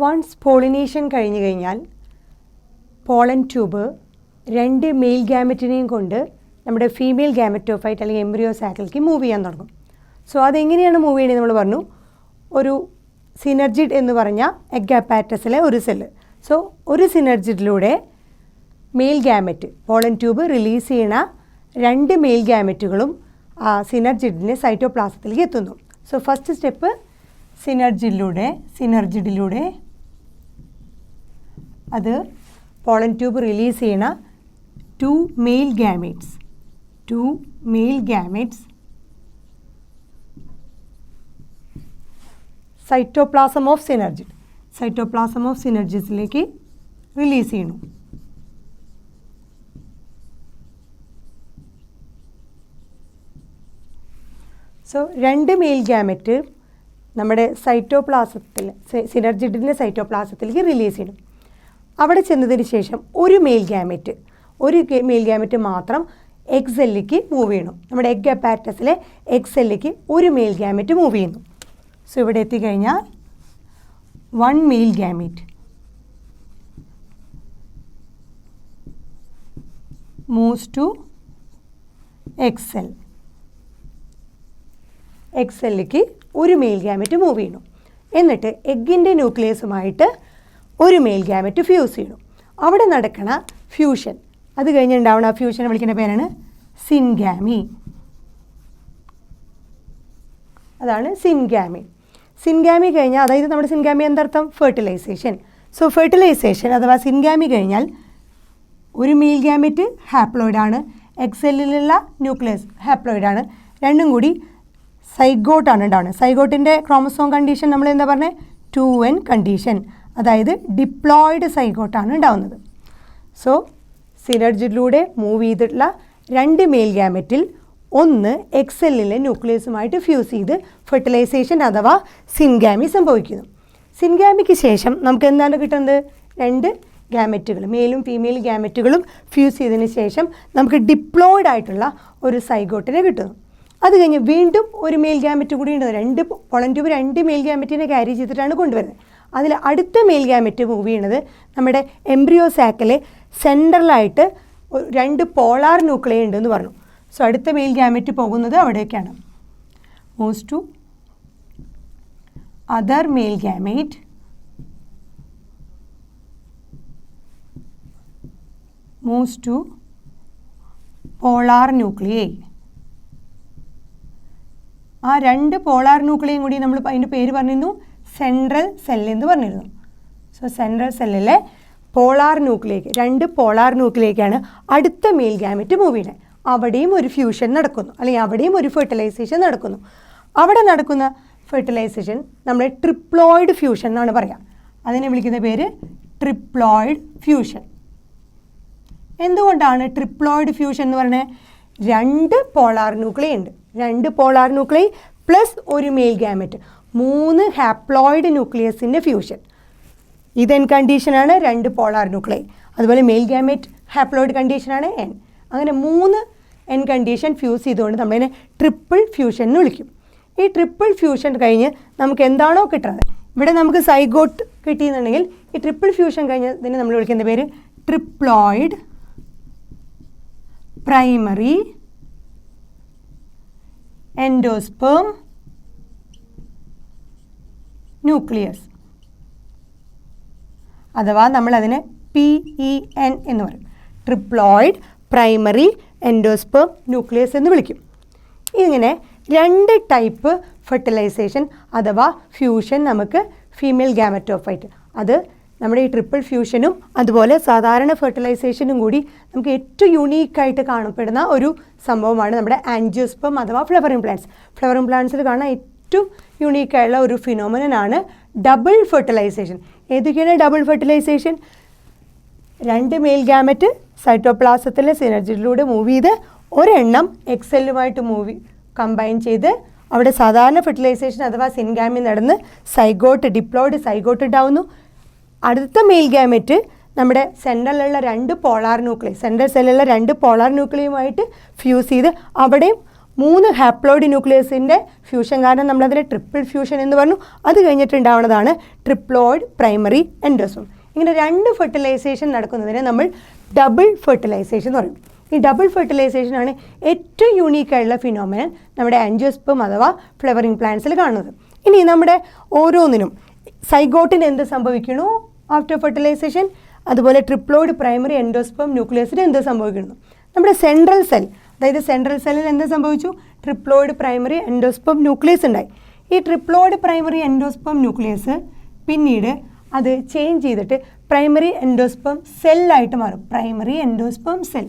Once pollination കഴിഞ്ഞു കഴിഞ്ഞാൽ pollen tube 2 mail ഗാമറ്റിനെയും കൊണ്ട് നമ്മുടെ ഫീമെയിൽ ഗാമറ്റോഫൈറ്റ് അല്ലെങ്കിൽ എംബ്രിയോ സാക്കിലേക്ക് മൂവ് ചെയ്യാൻ തുടങ്ങും. സോ അതെങ്ങനെയാണ് മൂവ് ചെയ്യണത് നമ്മൾ പറഞ്ഞു. ഒരു സിനർജിഡ് എന്ന് പറഞ്ഞ എഗ് അപ്പാറ്റസിലെ ഒരു സെല്ല്. സോ ഒരു സിനർജിഡിലൂടെ male gamete pollen tube release ചെയ്യണ 2 മെയിൽ ഗാമറ്റുകളും ആ സിനർജിഡിൻ്റെ സൈറ്റോപ്ലാസത്തിലേക്ക് എത്തുന്നു. സോ ഫസ്റ്റ് സ്റ്റെപ്പ് സിനർജിഡിലൂടെ അത് പോളൻ ട്യൂബ് റിലീസ് ചെയ്യണ 2 മെയിൽ ഗാമേറ്റ്സ് സൈറ്റോപ്ലാസം ഓഫ് സിനർജിഡ്സിലേക്ക് റിലീസ് ചെയ്യണം. സോ 2 മെയിൽ ഗാമറ്റ് നമ്മുടെ സിനർജിഡിൻ്റെ സൈറ്റോപ്ലാസത്തിലേക്ക് റിലീസ് ചെയ്യണം. അവിടെ ചെന്നതിന് ശേഷം ഒരു മെയിൽ ഗാമറ്റ് മാത്രം എഗ് സെല്ലിലേക്ക് മൂവ് ചെയ്യണം. നമ്മുടെ എഗ് അപ്പാറ്റസിലെ എഗ് സെല്ലിലേക്ക് ഒരു മെയിൽ ഗാമറ്റ് മൂവ് ചെയ്യുന്നു. സോ ഇവിടെ എത്തിക്കഴിഞ്ഞാൽ 1 male gamete moves to egg സെല്ലിലേക്ക് ഒരു മെയിൽ ഗാമറ്റ് മൂവ് ചെയ്യണം. എന്നിട്ട് എഗ്ഗിൻ്റെ ന്യൂക്ലിയസുമായിട്ട് ഒരു മെയിൽ ഗാമറ്റ് ഫ്യൂസ് ചെയ്യണം. അവിടെ നടക്കണ ഫ്യൂഷൻ, അത് കഴിഞ്ഞുണ്ടാവണ ആ ഫ്യൂഷനെ വിളിക്കുന്ന പേരാണ് സിൻഗാമി. അതാണ് സിൻഗാമി കഴിഞ്ഞാൽ, അതായത് നമ്മുടെ സിൻഗാമി എന്തർത്ഥം? ഫെർട്ടിലൈസേഷൻ. സോ ഫെർട്ടിലൈസേഷൻ അഥവാ സിൻഗാമി കഴിഞ്ഞാൽ ഒരു മെയിൽ ഗാമറ്റ് ഹാപ്ലോയിഡാണ്, എഗ് സെല്ലിലുള്ള ന്യൂക്ലിയസ് ഹാപ്ലോയിഡാണ്, രണ്ടും കൂടി സൈഗോട്ടാണ് ഉണ്ടാവുന്നത്. സൈഗോട്ടിൻ്റെ ക്രോമസോം കണ്ടീഷൻ നമ്മൾ എന്താ പറഞ്ഞത്? 2n കണ്ടീഷൻ, അതായത് ഡിപ്ലോയിഡ് സൈഗോട്ടാണ് ഉണ്ടാവുന്നത്. സോ സിനർജിഡിലൂടെ മൂവ് ചെയ്തിട്ടുള്ള 2 മെയിൽ ഗാമറ്റിൽ ഒന്ന് എഗ് സെല്ലിലെ ന്യൂക്ലിയസുമായിട്ട് ഫ്യൂസ് ചെയ്ത് ഫെർട്ടിലൈസേഷൻ അഥവാ സിൻഗാമി സംഭവിക്കുന്നു. സിൻഗാമിക്ക് ശേഷം നമുക്ക് എന്താണ് കിട്ടുന്നത്? 2 ഗാമറ്റുകൾ, മെയിലും ഫീമെയിൽ ഗാമറ്റുകളും ഫ്യൂസ് ചെയ്തതിന് ശേഷം നമുക്ക് ഡിപ്ലോയിഡ് ആയിട്ടുള്ള ഒരു സൈഗോട്ടിനെ കിട്ടുന്നു. അത് കഴിഞ്ഞ് വീണ്ടും ഒരു മെയിൽ ഗാമറ്റ് കൂടി ഉണ്ട്. പോളൻ ട്യൂബ് 2 മെയിൽ ഗാമറ്റിനെ ക്യാരി ചെയ്തിട്ടാണ് കൊണ്ടുവരുന്നത്. അതിൽ അടുത്ത മെയിൽ ഗാമറ്റ് മൂവ് ചെയ്യണത് നമ്മുടെ എംബ്രിയോ സാക്കിലെ സെൻട്രലായിട്ട് 2 പോളാർ ന്യൂക്ലിയ ഉണ്ടെന്ന് പറഞ്ഞു. സോ അടുത്ത മെയിൽ ഗാമറ്റ് പോകുന്നത് അവിടേക്കാണ്. Moves to other male gamete moves to polar nuclei. ആ 2 പോളാർ ന്യൂക്ലിയയും കൂടി നമ്മൾ അതിൻ്റെ പേര് പറഞ്ഞിരുന്നു സെൻട്രൽ സെല്ല് എന്ന് പറഞ്ഞിരുന്നു. സോ സെൻട്രൽ സെല്ലിലെ പോളാർ ന്യൂക്ലിയയ്ക്ക് 2 പോളാർ ന്യൂക്ലിയയ്ക്കാണ് അടുത്ത മെയിൽ ഗാമറ്റ് മൂവ് ചെയ്യുന്നത്. അവിടെയും ഒരു ഫ്യൂഷൻ നടക്കുന്നു, അല്ലെങ്കിൽ അവിടെയും ഒരു ഫെർട്ടിലൈസേഷൻ നടക്കുന്നു. അവിടെ നടക്കുന്ന ഫെർട്ടിലൈസേഷൻ നമ്മൾ ട്രിപ്ലോയിഡ് ഫ്യൂഷൻ എന്നാണ് പറയുക. അതിനെ വിളിക്കുന്ന പേര് ട്രിപ്ലോയിഡ് ഫ്യൂഷൻ. എന്തുകൊണ്ടാണ് ട്രിപ്ലോയിഡ് ഫ്യൂഷൻ എന്ന് പറയുന്നത്? 2 പോളാർ ന്യൂക്ലിയ ഉണ്ട്, 2 പോളാർ ന്യൂക്ലിയ പ്ലസ് ഒരു മെയിൽ ഗാമറ്റ്, 3 ഹാപ്ലോയിഡ് ന്യൂക്ലിയസിൻ്റെ ഫ്യൂഷൻ. ഇതെൻ കണ്ടീഷനാണ് 2 പോളാർ ന്യൂക്ലിയ. അതുപോലെ മെയിൽ ഗാമറ്റ് ഹാപ്ലോയിഡ് കണ്ടീഷനാണ് എൻ. അങ്ങനെ 3 എൻ കണ്ടീഷൻ ഫ്യൂസ് ചെയ്തുകൊണ്ട് നമ്മളതിനെ ട്രിപ്പിൾ ഫ്യൂഷൻ എന്ന് വിളിക്കും. ഈ ട്രിപ്പിൾ ഫ്യൂഷൻ കഴിഞ്ഞ് നമുക്ക് എന്താണോ കിട്ടുന്നത്, ഇവിടെ നമുക്ക് സൈഗോട്ട് കിട്ടിയെന്നുണ്ടെങ്കിൽ ഈ ട്രിപ്പിൾ ഫ്യൂഷൻ കഴിഞ്ഞതിന് നമ്മൾ വിളിക്കുന്ന പേര് ട്രിപ്ലോയിഡ് പ്രൈമറി എൻഡോസ്പേം ന്യൂക്ലിയസ്, അഥവാ നമ്മളതിനെ PEN എന്ന് പറയും. ട്രിപ്ലോയിഡ് പ്രൈമറി എൻഡോസ്പേം ന്യൂക്ലിയസ് എന്ന് വിളിക്കും. ഇങ്ങനെ 2 ടൈപ്പ് ഫെർട്ടിലൈസേഷൻ അഥവാ ഫ്യൂഷൻ നമുക്ക് ഫീമെയിൽ ഗാമറ്റോഫൈറ്റ്, അത് നമ്മുടെ ഈ ട്രിപ്പിൾ ഫ്യൂഷനും അതുപോലെ സാധാരണ ഫെർട്ടിലൈസേഷനും കൂടി നമുക്ക് ഏറ്റവും യൂണീക്കായിട്ട് കാണപ്പെടുന്ന ഒരു സംഭവമാണ് നമ്മുടെ ആൻജിയോസ്പേം അഥവാ ഫ്ലവറിംഗ് പ്ലാന്റ്സ്. ഫ്ലവറിംഗ് പ്ലാന്റ്സിൽ കാണാൻ ഏറ്റവും യൂണീക്കായുള്ള ഒരു ഫിനോമിനനാണ് ഡബിൾ ഫെർട്ടിലൈസേഷൻ. ഏതൊക്കെയാണ് ഡബിൾ ഫെർട്ടിലൈസേഷൻ? 2 മെയിൽ ഗാമറ്റ് സൈറ്റോപ്ലാസത്തിലെ സിനർജിഡിലൂടെ മൂവ് ചെയ്ത് ഒരെണ്ണം എക്സെല്ലുമായിട്ട് കമ്പൈൻ ചെയ്ത് അവിടെ സാധാരണ ഫെർട്ടിലൈസേഷൻ അഥവാ സിൻഗാമി നടന്ന് ഡിപ്ലോയിഡ് സൈഗോട്ട് ഉണ്ടാവുന്നു. അടുത്ത മെയിൽ ഗാമറ്റ് നമ്മുടെ സെൻട്രൽ സെല്ലുള്ള 2 പോളാർ ന്യൂക്ലിയുമായിട്ട് ഫ്യൂസ് ചെയ്ത് അവിടെയും 3 ഹാപ്ലോയിഡ് ന്യൂക്ലിയസിൻ്റെ ഫ്യൂഷൻ കാരണം നമ്മളതിനെ ട്രിപ്പിൾ ഫ്യൂഷൻ എന്ന് പറഞ്ഞു. അത് കഴിഞ്ഞിട്ടുണ്ടാവുന്നതാണ് ട്രിപ്ലോയിഡ് പ്രൈമറി എൻഡോസ്പേം. ഇങ്ങനെ 2 ഫെർട്ടിലൈസേഷൻ നടക്കുന്നതിനെ നമ്മൾ ഡബിൾ ഫെർട്ടിലൈസേഷൻ എന്ന് പറയും. ഈ ഡബിൾ ഫെർട്ടിലൈസേഷൻ ആണ് ഏറ്റവും യൂണീക്കായിട്ടുള്ള ഫിനോമിനൻ നമ്മുടെ ആൻജിയോസ്പേം അഥവാ ഫ്ലവറിംഗ് പ്ലാന്റ്സിൽ കാണുന്നത്. ഇനി നമ്മുടെ ഓരോന്നിനും സൈഗോട്ടിന് എന്ത് സംഭവിക്കണു ആഫ്റ്റർ ഫെർട്ടിലൈസേഷൻ, അതുപോലെ ട്രിപ്ലോയിഡ് പ്രൈമറി എൻഡോസ്പേം ന്യൂക്ലിയസിന് എന്ത് സംഭവിക്കുന്നു. നമ്മുടെ സെൻട്രൽ സെൽ, അതായത് സെൻട്രൽ സെല്ലിൽ എന്ത് സംഭവിച്ചു, ട്രിപ്ലോയിഡ് പ്രൈമറി എൻഡോസ്പേം ന്യൂക്ലിയസ് ഉണ്ടായി. ഈ ട്രിപ്ലോയിഡ് പ്രൈമറി എൻഡോസ്പേം ന്യൂക്ലിയസ് പിന്നീട് അത് ചേഞ്ച് ചെയ്തിട്ട് പ്രൈമറി എൻഡോസ്പേം സെല്ലായിട്ട് മാറും. പ്രൈമറി എൻഡോസ്പേം സെൽ,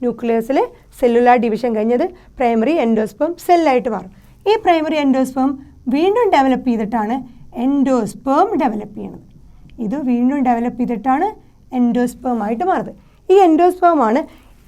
ന്യൂക്ലിയസിൽ സെല്ലുലാർ ഡിവിഷൻ കഴിഞ്ഞത് പ്രൈമറി എൻഡോസ്പേം സെല്ലായിട്ട് മാറും. ഈ പ്രൈമറി എൻഡോസ്പേം വീണ്ടും ഡെവലപ്പ് ചെയ്തിട്ടാണ് എൻഡോസ്പേം ഡെവലപ്പ് ചെയ്യുന്നത്. ഇത് വീണ്ടും ഡെവലപ്പ് ചെയ്തിട്ടാണ് എൻഡോസ്പേം ആയിട്ട് മാറുന്നത്. ഈ എൻഡോസ്പേം ആണ്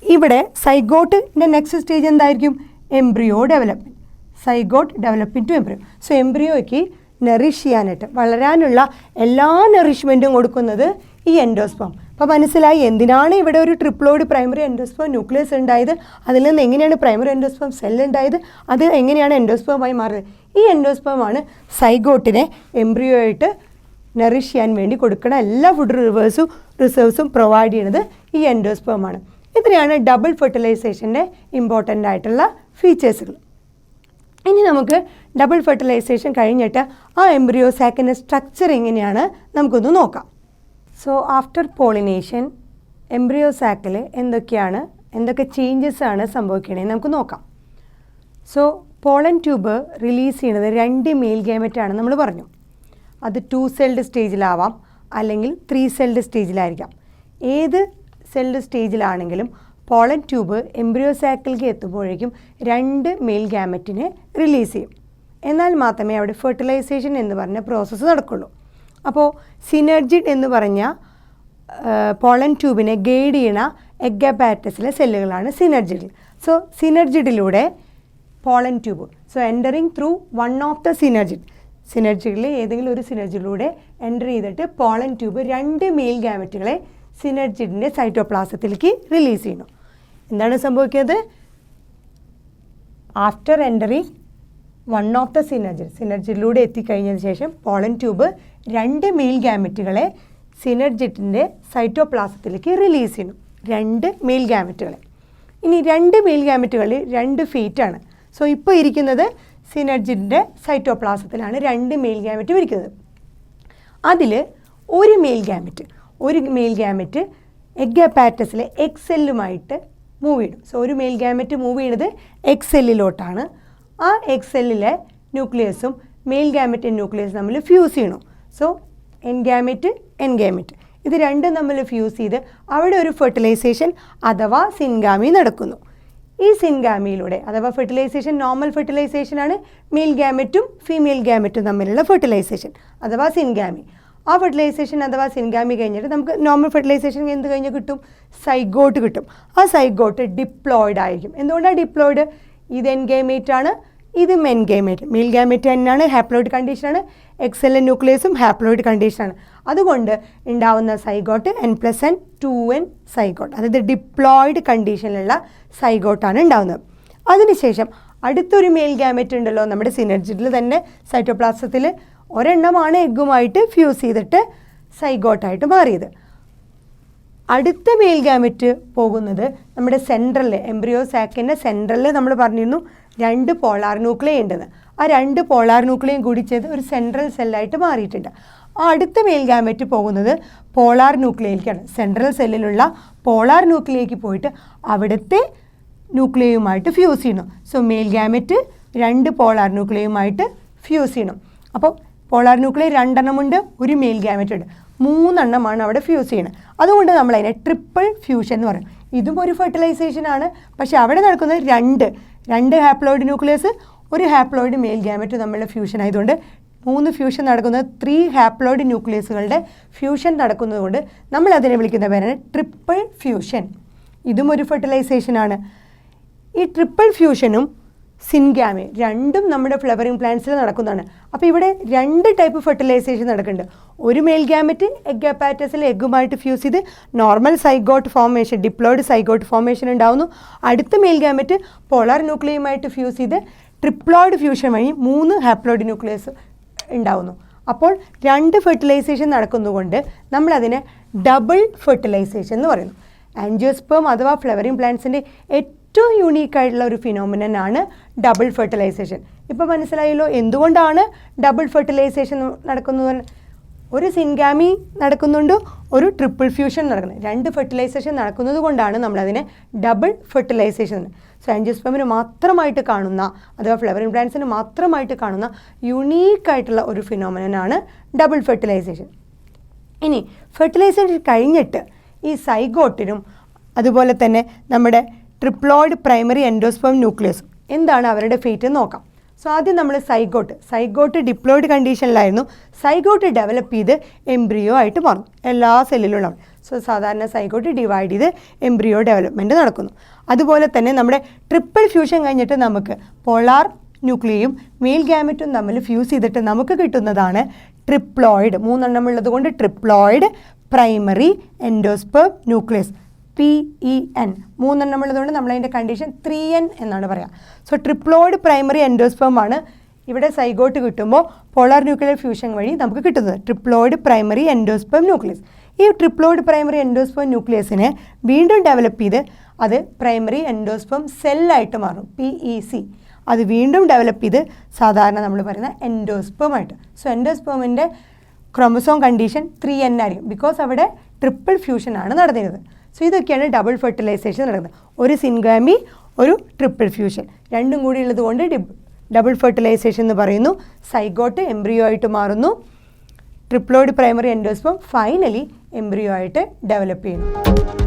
ഇവിടെ സൈഗോട്ടിൻ്റെ നെക്സ്റ്റ് സ്റ്റേജ് എന്തായിരിക്കും, embryo development. Zygote developing to embryo. So എംബ്രിയോയ്ക്ക് നറിഷ് ചെയ്യാനായിട്ട് വളരാനുള്ള എല്ലാ നറിഷ്മെൻറ്റും കൊടുക്കുന്നത് ഈ എൻഡോസ്പേം. അപ്പോൾ മനസ്സിലായി എന്തിനാണ് ഇവിടെ ഒരു ട്രിപ്ലോയിഡ് പ്രൈമറി എൻഡോസ്പേം ന്യൂക്ലിയസ് ഉണ്ടായത്, അതിൽ നിന്ന് എങ്ങനെയാണ് പ്രൈമറി എൻഡോസ്പേം സെൽ ഉണ്ടായത്, അത് എങ്ങനെയാണ് എൻഡോസ്പേമായി മാറിയത്. ഈ എൻഡോസ്പേമാണ് സൈഗോട്ടിനെ എംബ്രിയോ ആയിട്ട് നറിഷ് ചെയ്യാൻ വേണ്ടി കൊടുക്കുന്ന എല്ലാ ഫുഡ് റിസർവ്സും പ്രൊവൈഡ് ചെയ്യുന്നത് ഈ എൻഡോസ്പേമാണ്. ഇതിനെയാണ് ഡബിൾ ഫെർട്ടിലൈസേഷൻ്റെ ഇമ്പോർട്ടൻ്റ് ആയിട്ടുള്ള ഫീച്ചേഴ്സുകൾ. ഇനി നമുക്ക് ഡബിൾ ഫെർട്ടിലൈസേഷൻ കഴിഞ്ഞിട്ട് ആ എംബ്രിയോ സാക്കിൻ്റെ സ്ട്രക്ചർ എങ്ങനെയാണ് നമുക്കൊന്ന് നോക്കാം. സോ ആഫ്റ്റർ പോളിനേഷൻ എംബ്രിയോ സാക്കിൽ എന്തൊക്കെ ചേഞ്ചസ് ആണ് സംഭവിക്കണേന്ന് നമുക്ക് നോക്കാം. സോ പോളൻ ട്യൂബ് റിലീസ് ചെയ്യുന്നത് 2 മെയിൽ ഗാമറ്റാണ് നമ്മൾ പറഞ്ഞു. അത് 2 സെൽഡ് സ്റ്റേജിലാവാം അല്ലെങ്കിൽ 3 സെൽഡ് സ്റ്റേജിലായിരിക്കാം. ഏത് സെൽഡ് സ്റ്റേജിലാണെങ്കിലും പോളൻ ട്യൂബ് എംബ്രിയോ സാക്കിലേക്ക് എത്തുമ്പോഴേക്കും 2 മെയിൽ ഗാമറ്റിനെ റിലീസ് ചെയ്യും. എന്നാൽ മാത്രമേ അവിടെ ഫെർട്ടിലൈസേഷൻ എന്ന് പറഞ്ഞ പ്രോസസ്സ് നടക്കുള്ളൂ. അപ്പോൾ സിനർജിഡ് എന്ന് പറഞ്ഞ പോളൻ ട്യൂബിനെ ഗൈഡ് ചെയ്യണ എഗ് അപ്പാരറ്റസിലെ സെല്ലുകളാണ് സിനർജിഡ്. സോ സിനർജിഡിലൂടെ pollen tube entering through one of the സിനർജിഡിൽ ഏതെങ്കിലും ഒരു സിനർജിഡിലൂടെ എൻ്റർ ചെയ്തിട്ട് പോളൻ ട്യൂബ് 2 മെയിൽ ഗാമറ്റുകളെ സിനർജിഡിൻ്റെ സൈറ്റോപ്ലാസത്തിലേക്ക് റിലീസ് ചെയ്യുന്നു. എന്താണ് സംഭവിക്കുന്നത്, after entering one of the സിനർജിഡിലൂടെ എത്തിക്കഴിഞ്ഞതിന് ശേഷം പോളൻ ട്യൂബ് 2 മെയിൽ ഗാമറ്റുകളെ സിനർജിഡിൻ്റെ സൈറ്റോപ്ലാസത്തിലേക്ക് റിലീസ് ചെയ്യുന്നു. 2 മെയിൽ ഗാമറ്റുകളെ. ഇനി 2 മെയിൽ ഗാമറ്റുകളിൽ 2 ഫീറ്റാണ്. സോ ഇപ്പോൾ ഇരിക്കുന്നത് സിനർജിഡിൻ്റെ സൈറ്റോപ്ലാസത്തിലാണ് 2 മെയിൽ ഗാമറ്റ് ഇരിക്കുന്നത്. അതിൽ ഒരു മെയിൽ ഗാമറ്റ് എഗ് അപ്പാരറ്റസിലെ എഗ് സെല്ലുമായിട്ട് മൂവ് ചെയ്യും. സോ ഒരു മെയിൽ ഗാമറ്റ് മൂവ് ചെയ്യുന്നത് എഗ് സെല്ലിലോട്ടാണ്. ആ എഗ് സെല്ലിലെ ന്യൂക്ലിയസും മെയിൽ ഗാമറ്റ് ന്യൂക്ലിയസ് തമ്മിൽ ഫ്യൂസ് ചെയ്യണം. സോ എൻ ഗാമറ്റ് ഇത് രണ്ടും തമ്മിൽ ഫ്യൂസ് ചെയ്ത് അവിടെ ഒരു ഫെർട്ടിലൈസേഷൻ അഥവാ സിൻഗാമി നടക്കുന്നു. ഈ സിൻഗാമിയിലൂടെ അഥവാ ഫെർട്ടിലൈസേഷൻ നോർമൽ ഫെർട്ടിലൈസേഷനാണ് മെയിൽ ഗാമറ്റും ഫീമെയിൽ ഗാമറ്റും തമ്മിലുള്ള ഫെർട്ടിലൈസേഷൻ അഥവാ സിൻഗാമി. ആ ഫെർട്ടിലൈസേഷൻ അഥവാ സിൻഗാമി കഴിഞ്ഞിട്ട് നമുക്ക് നോർമൽ ഫെർട്ടിലൈസേഷൻ എന്ത് കഴിഞ്ഞ് കിട്ടും, സൈഗോട്ട് കിട്ടും. ആ സൈഗോട്ട് ഡിപ്ലോയിഡ് ആയിരിക്കും. എന്തുകൊണ്ടാണ് ഡിപ്ലോയിഡ്, ഇത് എൻ ഗാമേറ്റ് ആണ്, ഇത് മെൻ ഗാമേറ്റ്. മെയിൽ ഗാമേറ്റ് തന്നെയാണ്, ഹാപ്ലോയിഡ് കണ്ടീഷനാണ്. എക്സെൽ ന്യൂക്ലിയസും ഹാപ്ലോയിഡ് കണ്ടീഷനാണ്. അതുകൊണ്ട് ഉണ്ടാവുന്ന സൈഗോട്ട് N+N 2N സൈഗോട്ട്, അതായത് ഡിപ്ലോയിഡ് കണ്ടീഷനിലുള്ള സൈഗോട്ടാണ് ഉണ്ടാവുന്നത്. അതിനുശേഷം അടുത്തൊരു മെയിൽ ഗാമറ്റ് ഉണ്ടല്ലോ നമ്മുടെ സിനർജിഡിൽ തന്നെ സൈറ്റോപ്ലാസത്തിൽ, ഒരെണ്ണമാണ് എഗ്ഗുമായിട്ട് ഫ്യൂസ് ചെയ്തിട്ട് സൈഗോട്ടായിട്ട് മാറിയത്. അടുത്ത മെയിൽ ഗാമറ്റ് പോകുന്നത് നമ്മുടെ സെൻട്രലിൽ, എംബ്രിയോ സാക്കിൻ്റെ സെൻട്രലിൽ നമ്മൾ പറഞ്ഞിരുന്നു 2 പോളാർ ന്യൂക്ലിയ ഉണ്ടെന്ന്. ആ 2 പോളാർ ന്യൂക്ലിയം കൂടി ചെയ്ത് ഒരു സെൻട്രൽ സെല്ലായിട്ട് മാറിയിട്ടുണ്ട്. ആ അടുത്ത മെയിൽ ഗാമറ്റ് പോകുന്നത് പോളാർ ന്യൂക്ലിയയിലേക്കാണ്. സെൻട്രൽ സെല്ലിലുള്ള പോളാർ ന്യൂക്ലിയയ്ക്ക് പോയിട്ട് അവിടുത്തെ ന്യൂക്ലിയയുമായിട്ട് ഫ്യൂസ് ചെയ്യണം. സോ മെയിൽ ഗാമറ്റ് 2 പോളാർ ന്യൂക്ലിയയുമായിട്ട് ഫ്യൂസ് ചെയ്യണം. അപ്പോൾ പോളാർ ന്യൂക്ലിയ 2 എണ്ണമുണ്ട്, ഒരു മെയിൽ ഗാമറ്റ് ഉണ്ട്, 3 എണ്ണമാണ് അവിടെ ഫ്യൂസ് ചെയ്യുന്നത്. അതുകൊണ്ട് നമ്മളതിനെ ട്രിപ്പിൾ ഫ്യൂഷൻ എന്ന് പറയും. ഇതും ഒരു ഫെർട്ടിലൈസേഷൻ ആണ്. പക്ഷേ അവിടെ നടക്കുന്നത് രണ്ട് ഹാപ്ലോയിഡ് ന്യൂക്ലിയസ്, ഒരു ഹാപ്ലോയിഡ് മെയിൽ ഗാമറ്റ് തമ്മിലുള്ള ഫ്യൂഷൻ ആയതുകൊണ്ട് 3 ഫ്യൂഷൻ നടക്കുന്നത് 3 ഹാപ്ലോയിഡ് ന്യൂക്ലിയസുകളുടെ ഫ്യൂഷൻ നടക്കുന്നതുകൊണ്ട് നമ്മൾ അതിനെ വിളിക്കുന്ന പേരാണ് ട്രിപ്പിൾ ഫ്യൂഷൻ. ഇതും ഒരു ഫെർട്ടിലൈസേഷനാണ്. ഈ ട്രിപ്പിൾ ഫ്യൂഷനും സിൻഗാമി, രണ്ടും നമ്മുടെ ഫ്ലവറിംഗ് പ്ലാന്റ്സിൽ നടക്കുന്നതാണ്. അപ്പോൾ ഇവിടെ 2 ടൈപ്പ് ഫെർട്ടിലൈസേഷൻ നടക്കുന്നുണ്ട്. ഒരു മെയിൽ ഗാമറ്റ് എഗ് അപ്പാറ്റസിൽ എഗ്ഗുമായിട്ട് ഫ്യൂസ് ചെയ്ത് normal zygote formation, diploid zygote formation ഉണ്ടാവുന്നു. അടുത്ത മെയിൽ ഗാമറ്റ് പോളാർ ന്യൂക്ലിയുമായിട്ട് ഫ്യൂസ് ചെയ്ത് ട്രിപ്ലോയിഡ് ഫ്യൂഷൻ വഴി 3 ഹാപ്ലോയിഡ് ന്യൂക്ലിയസ് ഉണ്ടാവുന്നു. അപ്പോൾ 2 ഫെർട്ടിലൈസേഷൻ നടക്കുന്നതുകൊണ്ട് നമ്മളതിനെ ഡബിൾ ഫെർട്ടിലൈസേഷൻ എന്ന് പറയുന്നു. ആൻജിയോസ്പേം അഥവാ ഫ്ലവറിംഗ് പ്ലാന്റ്സിൻ്റെ ഏറ്റവും യൂണീക്കായിട്ടുള്ള ഒരു ഫിനോമിനനാണ് ഡബിൾ ഫെർട്ടിലൈസേഷൻ. ഇപ്പോൾ മനസ്സിലായല്ലോ എന്തുകൊണ്ടാണ് ഡബിൾ ഫെർട്ടിലൈസേഷൻ നടക്കുന്നത്. ഒരു സിൻഗാമി നടക്കുന്നുണ്ട്, ഒരു ട്രിപ്പിൾ ഫ്യൂഷൻ നടക്കുന്നത്. 2 ഫെർട്ടിലൈസേഷൻ നടക്കുന്നത് കൊണ്ടാണ് നമ്മളതിനെ ഡബിൾ ഫെർട്ടിലൈസേഷൻ. സോ ആൻജിയോസ്പേമിന് മാത്രമായിട്ട് കാണുന്ന അഥവാ ഫ്ലവറിംഗ് പ്ലാന്റ്സിന് മാത്രമായിട്ട് കാണുന്ന യുണീക്കായിട്ടുള്ള ഒരു ഫിനോമിനനാണ് ഡബിൾ ഫെർട്ടിലൈസേഷൻ. ഇനി ഫെർട്ടിലൈസേഷൻ കഴിഞ്ഞിട്ട് ഈ സൈഗോട്ടിനും അതുപോലെ തന്നെ നമ്മുടെ ട്രിപ്ലോയിഡ് പ്രൈമറി എൻഡോസ്പേം ന്യൂക്ലിയസും എന്താണ് അവരുടെ ഫേറ്റ് എന്ന് നോക്കാം. സോ ആദ്യം നമ്മൾ സൈഗോട്ട് ഡിപ്ലോയിഡ് കണ്ടീഷനിലായിരുന്നു. സൈഗോട്ട് ഡെവലപ്പ് ചെയ്ത് എംബ്രിയോ ആയിട്ട് മാറുന്നു, എല്ലാ സെല്ലിലുള്ള. സോ സാധാരണ സൈഗോട്ട് ഡിവൈഡ് ചെയ്ത് എംബ്രിയോ ഡെവലപ്മെൻറ്റ് നടക്കുന്നു. അതുപോലെ തന്നെ നമ്മുടെ ട്രിപ്പിൾ ഫ്യൂഷൻ കഴിഞ്ഞിട്ട് നമുക്ക് പോളാർ ന്യൂക്ലിയും മെയിൽ ഗാമറ്റും തമ്മിൽ ഫ്യൂസ് ചെയ്തിട്ട് നമുക്ക് കിട്ടുന്നതാണ് ട്രിപ്ലോയിഡ്. 3 എണ്ണം ഉള്ളത് കൊണ്ട് triploid primary endosperm nucleus, PEN. 3 എണ്ണം ഉള്ളതുകൊണ്ട് നമ്മളതിൻ്റെ കണ്ടീഷൻ 3N എന്നാണ് പറയുക. സോ ട്രിപ്ലോയിഡ് പ്രൈമറി എൻഡോസ്പേം ആണ് ഇവിടെ സൈഗോട്ട് കിട്ടുമ്പോൾ പോളാർ ന്യൂക്ലിയർ ഫ്യൂഷൻ വഴി നമുക്ക് കിട്ടുന്നത് ട്രിപ്ലോയിഡ് പ്രൈമറി എൻഡോസ്പേം ന്യൂക്ലിയസ്. ഈ ട്രിപ്ലോയിഡ് പ്രൈമറി എൻഡോസ്പേം ന്യൂക്ലിയസിനെ വീണ്ടും ഡെവലപ്പ് ചെയ്ത് അത് പ്രൈമറി എൻഡോസ്പേം സെല്ലായിട്ട് മാറും, PEC. അത് വീണ്ടും ഡെവലപ്പ് ചെയ്ത് സാധാരണ നമ്മൾ പറയുന്ന എൻഡോസ്പേമായിട്ട്. സോ എൻഡോസ്പേമിൻ്റെ ക്രോമസോം കണ്ടീഷൻ 3N ആയിരിക്കും, ബിക്കോസ് അവിടെ ട്രിപ്പിൾ ഫ്യൂഷൻ ആണ് നടന്നിരുന്നത്. സോ ഇതൊക്കെയാണ് ഡബിൾ ഫെർട്ടിലൈസേഷൻ നടക്കുന്നത്. ഒരു സിൻഗാമി, ഒരു ട്രിപ്പിൾ ഫ്യൂഷൻ, രണ്ടും കൂടി ഉള്ളത് കൊണ്ട് ഡബിൾ ഫെർട്ടിലൈസേഷൻ എന്ന് പറയുന്നു. സൈഗോട്ട് എംബ്രിയോ ആയിട്ട് മാറുന്നു, triploid primary endosperm finally embryo ആയിട്ട് ഡെവലപ്പ് ചെയ്യുന്നു.